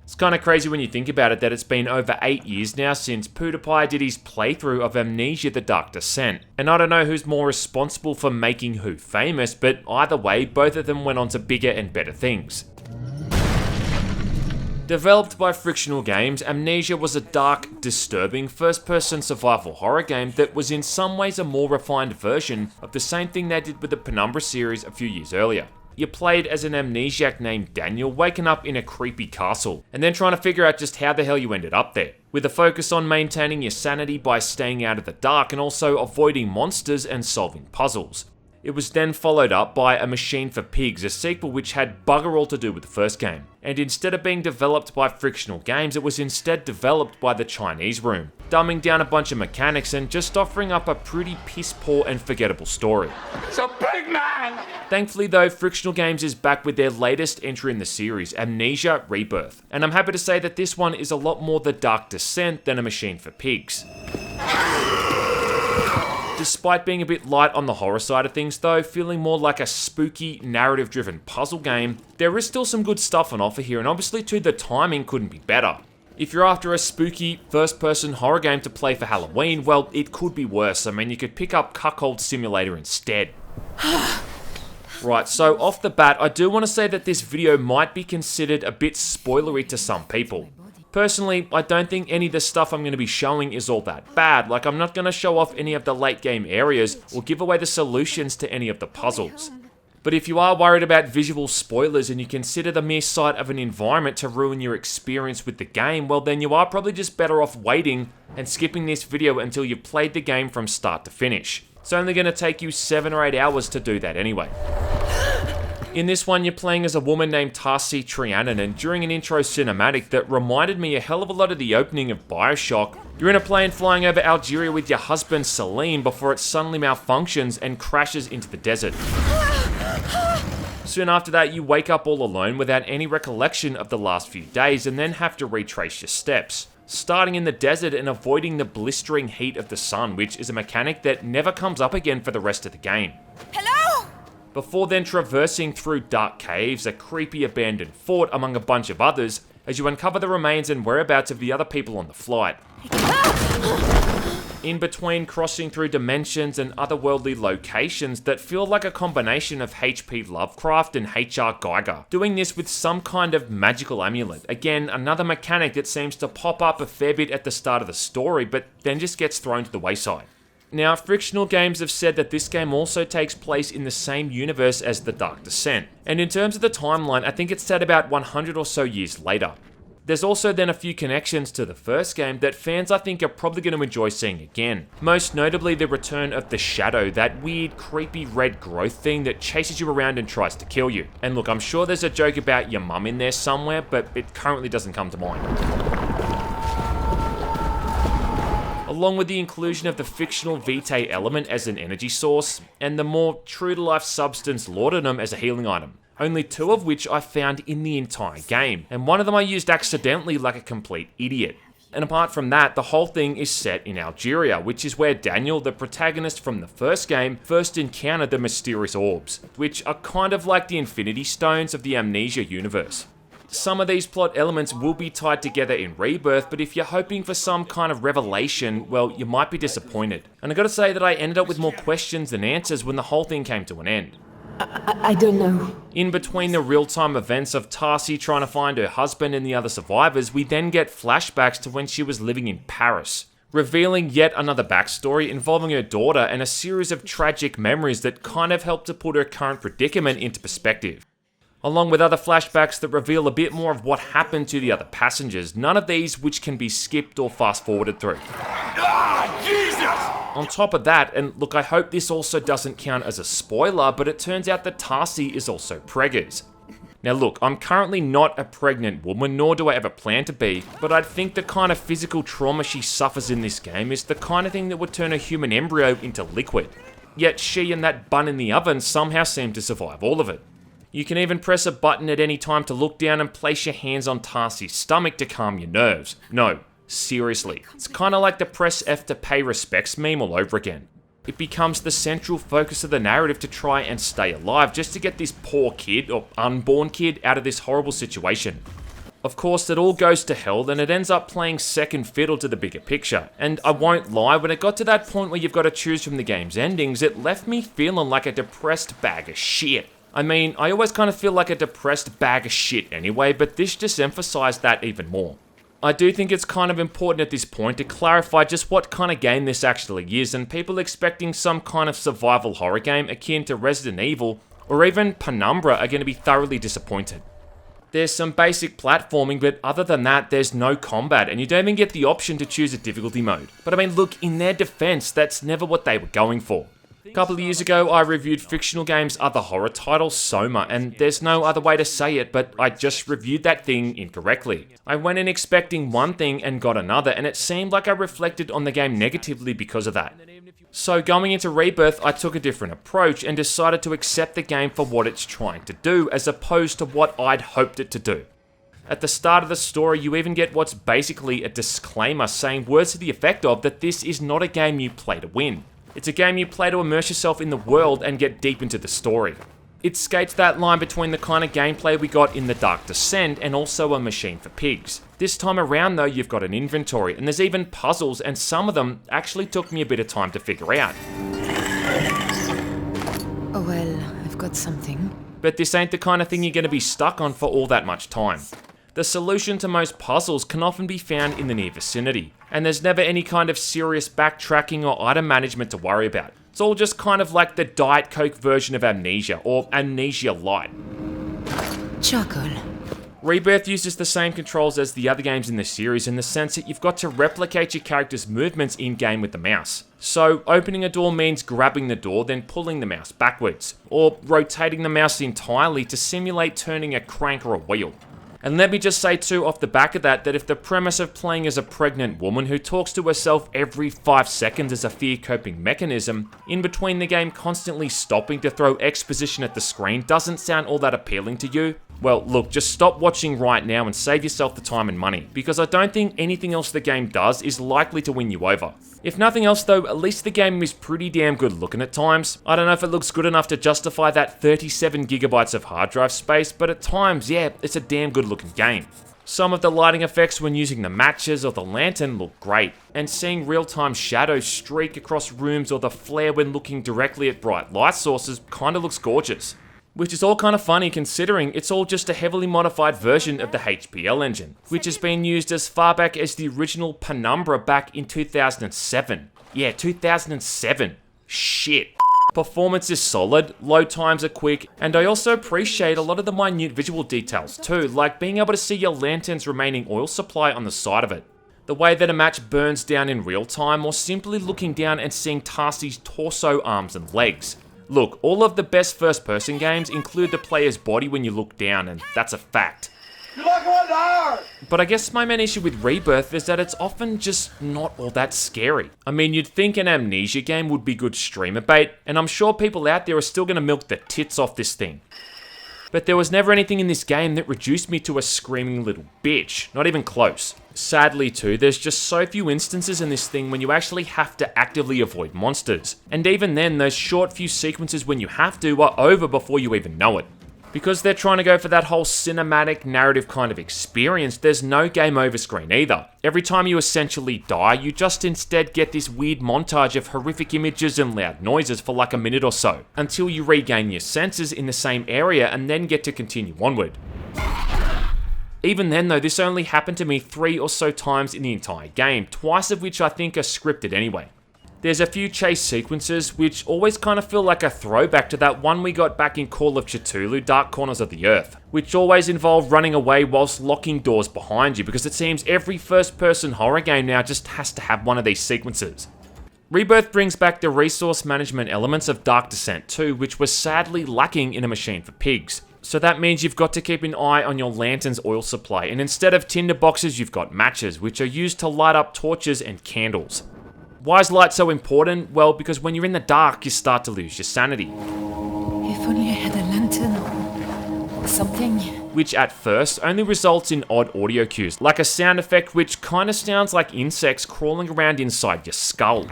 It's kinda crazy when you think about it that it's been over 8 years now since PewDiePie did his playthrough of Amnesia The Dark Descent. And I don't know who's more responsible for making who famous, but either way, both of them went on to bigger and better things. Developed by Frictional Games, Amnesia was a dark, disturbing, first-person survival horror game that was in some ways a more refined version of the same thing they did with the Penumbra series a few years earlier. You played as an amnesiac named Daniel, waking up in a creepy castle, and then trying to figure out just how the hell you ended up there, with a focus on maintaining your sanity by staying out of the dark and also avoiding monsters and solving puzzles. It was then followed up by A Machine for Pigs, a sequel which had bugger all to do with the first game. And instead of being developed by Frictional Games, it was instead developed by the Chinese Room, dumbing down a bunch of mechanics and just offering up a pretty piss poor and forgettable story. It's a big man! Thankfully though, Frictional Games is back with their latest entry in the series, Amnesia Rebirth. And I'm happy to say that this one is a lot more The Dark Descent than A Machine for Pigs. Despite being a bit light on the horror side of things though, feeling more like a spooky, narrative-driven puzzle game, there is still some good stuff on offer here, and obviously too, the timing couldn't be better. If you're after a spooky, first-person horror game to play for Halloween, well, it could be worse. I mean, you could pick up Cuckold Simulator instead. Right, so off the bat, I do want to say that this video might be considered a bit spoilery to some people. Personally, I don't think any of the stuff I'm going to be showing is all that bad. Like, I'm not going to show off any of the late game areas or give away the solutions to any of the puzzles. But if you are worried about visual spoilers and you consider the mere sight of an environment to ruin your experience with the game, well then you are probably just better off waiting and skipping this video until you've played the game from start to finish. It's only going to take you 7 or 8 hours to do that anyway. In this one, you're playing as a woman named Tarsi Trianon, and during an intro cinematic that reminded me a hell of a lot of the opening of Bioshock, you're in a plane flying over Algeria with your husband Salim before it suddenly malfunctions and crashes into the desert. Soon after that, you wake up all alone without any recollection of the last few days and then have to retrace your steps, starting in the desert and avoiding the blistering heat of the sun, which is a mechanic that never comes up again for the rest of the game. Hello? Before then traversing through dark caves, a creepy abandoned fort among a bunch of others, as you uncover the remains and whereabouts of the other people on the flight. In between, crossing through dimensions and otherworldly locations that feel like a combination of H.P. Lovecraft and H.R. Geiger, doing this with some kind of magical amulet. Again, another mechanic that seems to pop up a fair bit at the start of the story, but then just gets thrown to the wayside. Now, Frictional Games have said that this game also takes place in the same universe as The Dark Descent, and in terms of the timeline, I think it's set about 100 or so years later. There's also then a few connections to the first game that fans I think are probably going to enjoy seeing again. Most notably the return of the Shadow, that weird creepy red growth thing that chases you around and tries to kill you. And look, I'm sure there's a joke about your mum in there somewhere, but it currently doesn't come to mind. Along with the inclusion of the fictional Vitae element as an energy source, and the more true-to-life substance Laudanum as a healing item. Only 2 of which I found in the entire game, and one of them I used accidentally like a complete idiot. And apart from that, the whole thing is set in Algeria, which is where Daniel, the protagonist from the first game, first encountered the mysterious orbs, which are kind of like the Infinity Stones of the Amnesia universe. Some of these plot elements will be tied together in Rebirth, but if you're hoping for some kind of revelation, well, you might be disappointed. And I gotta say that I ended up with more questions than answers when the whole thing came to an end. I don't know. In between the real-time events of Tarsi trying to find her husband and the other survivors, we then get flashbacks to when she was living in Paris, revealing yet another backstory involving her daughter and a series of tragic memories that kind of help to put her current predicament into perspective. Along with other flashbacks that reveal a bit more of what happened to the other passengers, none of these which can be skipped or fast-forwarded through. Ah, Jesus! On top of that, and look, I hope this also doesn't count as a spoiler, but it turns out that Tarsi is also preggers. Now look, I'm currently not a pregnant woman, nor do I ever plan to be, but I'd think the kind of physical trauma she suffers in this game is the kind of thing that would turn a human embryo into liquid. Yet she and that bun in the oven somehow seem to survive all of it. You can even press a button at any time to look down and place your hands on Tarsi's stomach to calm your nerves. No, seriously. It's kind of like the press F to pay respects meme all over again. It becomes the central focus of the narrative to try and stay alive, just to get this poor kid, or unborn kid, out of this horrible situation. Of course, it all goes to hell and it ends up playing second fiddle to the bigger picture. And I won't lie, when it got to that point where you've got to choose from the game's endings, it left me feeling like a depressed bag of shit. I mean, I always kind of feel like a depressed bag of shit anyway, but this just emphasized that even more. I do think it's kind of important at this point to clarify just what kind of game this actually is, and people expecting some kind of survival horror game akin to Resident Evil or even Penumbra are going to be thoroughly disappointed. There's some basic platforming, but other than that, there's no combat, and you don't even get the option to choose a difficulty mode. But I mean, look, in their defense, that's never what they were going for. A couple of years ago, I reviewed fictional games' other horror title, Soma, and there's no other way to say it, but I just reviewed that thing incorrectly. I went in expecting one thing and got another, and it seemed like I reflected on the game negatively because of that. So going into Rebirth, I took a different approach and decided to accept the game for what it's trying to do, as opposed to what I'd hoped it to do. At the start of the story, you even get what's basically a disclaimer saying words to the effect of that this is not a game you play to win. It's a game you play to immerse yourself in the world and get deep into the story. It skates that line between the kind of gameplay we got in The Dark Descent and also a machine for pigs. This time around though, you've got an inventory, and there's even puzzles, and some of them actually took me a bit of time to figure out. Oh well, I've got something. But this ain't the kind of thing you're going to be stuck on for all that much time. The solution to most puzzles can often be found in the near vicinity, and there's never any kind of serious backtracking or item management to worry about. It's all just kind of like the Diet Coke version of Amnesia, or Amnesia Light. Charcoal. Rebirth uses the same controls as the other games in the series in the sense that you've got to replicate your character's movements in-game with the mouse. So opening a door means grabbing the door, then pulling the mouse backwards, or rotating the mouse entirely to simulate turning a crank or a wheel. And let me just say too off the back of that if the premise of playing as a pregnant woman who talks to herself every 5 seconds as a fear coping mechanism, in between the game constantly stopping to throw exposition at the screen doesn't sound all that appealing to you, well look, just stop watching right now and save yourself the time and money, because I don't think anything else the game does is likely to win you over. If nothing else though, at least the game is pretty damn good looking at times. I don't know if it looks good enough to justify that 37GB of hard drive space, but at times, yeah, it's a damn good looking game. Some of the lighting effects when using the matches or the lantern look great, and seeing real-time shadows streak across rooms or the flare when looking directly at bright light sources kinda looks gorgeous. Which is all kind of funny considering it's all just a heavily modified version of the HPL engine, which has been used as far back as the original Penumbra back in 2007. Yeah, 2007. Shit. Performance is solid, load times are quick, and I also appreciate a lot of the minute visual details too, like being able to see your lantern's remaining oil supply on the side of it. The way that a match burns down in real time, or simply looking down and seeing Tarsi's torso, arms and legs. Look, all of the best first-person games include the player's body when you look down, and that's a fact. But I guess my main issue with Rebirth is that it's often just not all that scary. I mean, you'd think an Amnesia game would be good streamer bait, and I'm sure people out there are still going to milk the tits off this thing. But there was never anything in this game that reduced me to a screaming little bitch, not even close. Sadly too, there's just so few instances in this thing when you actually have to actively avoid monsters. And even then, those short few sequences when you have to are over before you even know it. Because they're trying to go for that whole cinematic narrative kind of experience, there's no game over screen either. Every time you essentially die, you just instead get this weird montage of horrific images and loud noises for like a minute or so, until you regain your senses in the same area and then get to continue onward. Even then though, this only happened to me 3 or so times in the entire game, twice of which I think are scripted anyway. There's a few chase sequences which always kind of feel like a throwback to that one we got back in Call of Cthulhu Dark Corners of the Earth, which always involve running away whilst locking doors behind you, because it seems every first-person horror game now just has to have one of these sequences. Rebirth brings back the resource management elements of Dark Descent 2, which was sadly lacking in A Machine for Pigs. So that means you've got to keep an eye on your lantern's oil supply, and instead of tinder boxes you've got matches, which are used to light up torches and candles. Why is light so important? Well, because when you're in the dark, you start to lose your sanity. If only I had a lantern or something. Which at first only results in odd audio cues, like a sound effect which kinda sounds like insects crawling around inside your skull.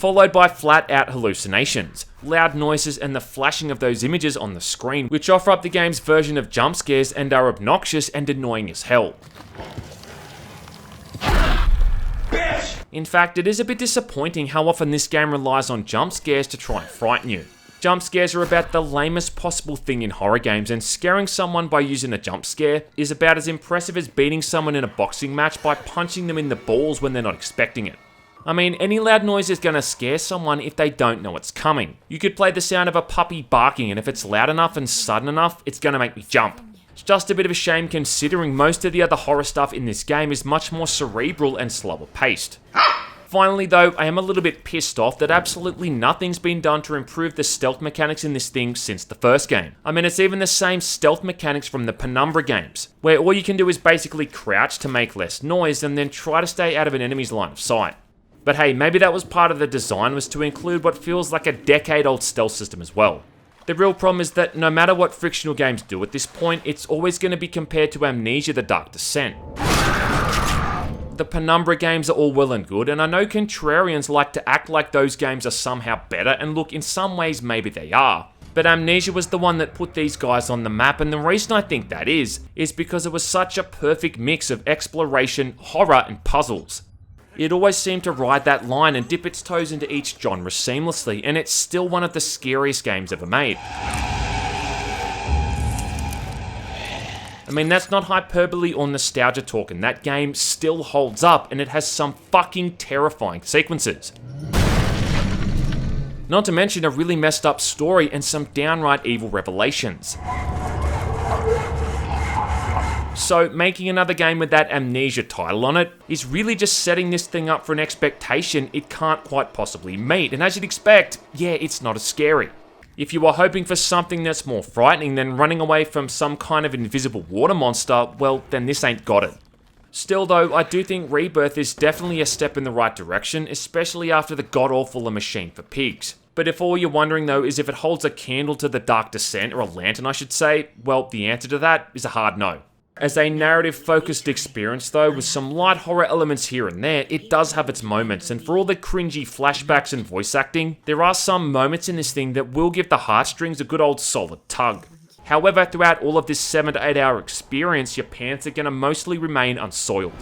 followed by flat out hallucinations, loud noises and the flashing of those images on the screen, which offer up the game's version of jump scares and are obnoxious and annoying as hell. In fact, it is a bit disappointing how often this game relies on jump scares to try and frighten you. Jump scares are about the lamest possible thing in horror games, and scaring someone by using a jump scare is about as impressive as beating someone in a boxing match by punching them in the balls when they're not expecting it. I mean, any loud noise is going to scare someone if they don't know it's coming. You could play the sound of a puppy barking, and if it's loud enough and sudden enough, it's going to make me jump. It's just a bit of a shame considering most of the other horror stuff in this game is much more cerebral and slower paced. Finally though, I am a little bit pissed off that absolutely nothing's been done to improve the stealth mechanics in this thing since the first game. I mean, it's even the same stealth mechanics from the Penumbra games, where all you can do is basically crouch to make less noise and then try to stay out of an enemy's line of sight. But hey, maybe that was part of the design, was to include what feels like a decade-old stealth system as well. The real problem is that no matter what frictional games do at this point, it's always going to be compared to Amnesia The Dark Descent. The Penumbra games are all well and good, and I know contrarians like to act like those games are somehow better, and look, in some ways maybe they are. But Amnesia was the one that put these guys on the map, and the reason I think that is because it was such a perfect mix of exploration, horror, and puzzles. It always seemed to ride that line and dip its toes into each genre seamlessly, and it's still one of the scariest games ever made. I mean, that's not hyperbole or nostalgia talk, and that game still holds up, and it has some fucking terrifying sequences. Not to mention a really messed up story and some downright evil revelations. So making another game with that Amnesia title on it is really just setting this thing up for an expectation it can't quite possibly meet, and as you'd expect, yeah, it's not as scary. If you are hoping for something that's more frightening than running away from some kind of invisible water monster, well, then this ain't got it. Still though, I do think Rebirth is definitely a step in the right direction, especially after the god-awful A Machine for Pigs. But if all you're wondering though is if it holds a candle to The Dark Descent, or a lantern I should say, well, the answer to that is a hard no. As a narrative-focused experience though, with some light horror elements here and there, it does have its moments, and for all the cringy flashbacks and voice acting, there are some moments in this thing that will give the heartstrings a good old solid tug. However, throughout all of this 7 to 8 hour experience, your pants are going to mostly remain unsoiled.